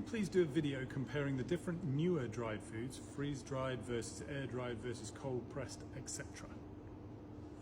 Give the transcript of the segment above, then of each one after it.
Please do a video comparing the different newer dried foods, freeze-dried versus air-dried versus cold-pressed, etc.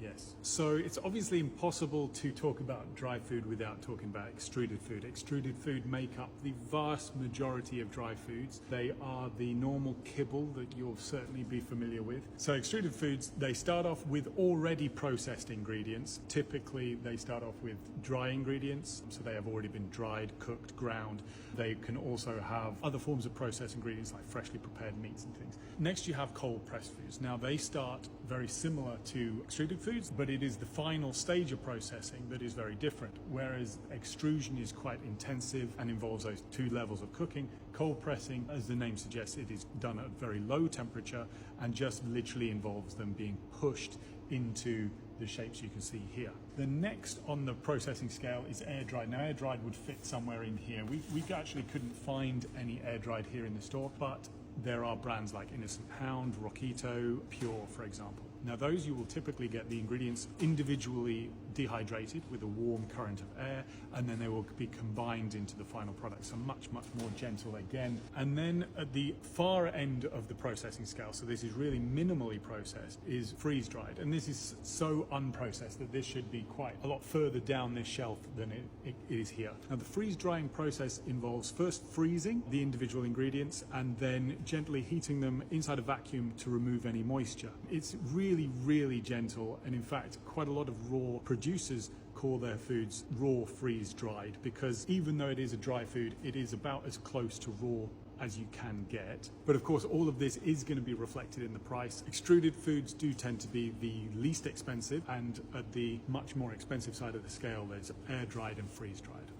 Yes. So it's obviously impossible to talk about dry food without talking about extruded food. Extruded food make up the vast majority of dry foods. They are the normal kibble that you'll certainly be familiar with. So extruded foods, they start off with already processed ingredients. Typically, they start off with dry ingredients. So they have already been dried, cooked, ground. They can also have other forms of processed ingredients like freshly prepared meats and things. Next, you have cold pressed foods. Now they start very similar to extruded foods, but it is the final stage of processing that is very different. Whereas extrusion is quite intensive and involves those two levels of cooking, cold pressing, as the name suggests, it is done at a very low temperature and just literally involves them being pushed into the shapes you can see here. The next on the processing scale is air dried. Now air dried would fit somewhere in here. We actually couldn't find any air dried here in the store, but there are brands like Innocent Hound, Rockito, Pure, for example. Now those you will typically get the ingredients individually dehydrated with a warm current of air, and then they will be combined into the final product. So much more gentle again. And then at the far end of the processing scale, so this is really minimally processed, is freeze dried. And this is so unprocessed that this should be quite a lot further down this shelf than it is here. Now the freeze drying process involves first freezing the individual ingredients and then gently heating them inside a vacuum to remove any moisture. It's really gentle, and in fact quite a lot of raw producers call their foods raw freeze dried, because even though it is a dry food, it is about as close to raw as you can get. But of course all of this is going to be reflected in the price. Extruded foods do tend to be the least expensive, and at the much more expensive side of the scale there's air dried and freeze dried.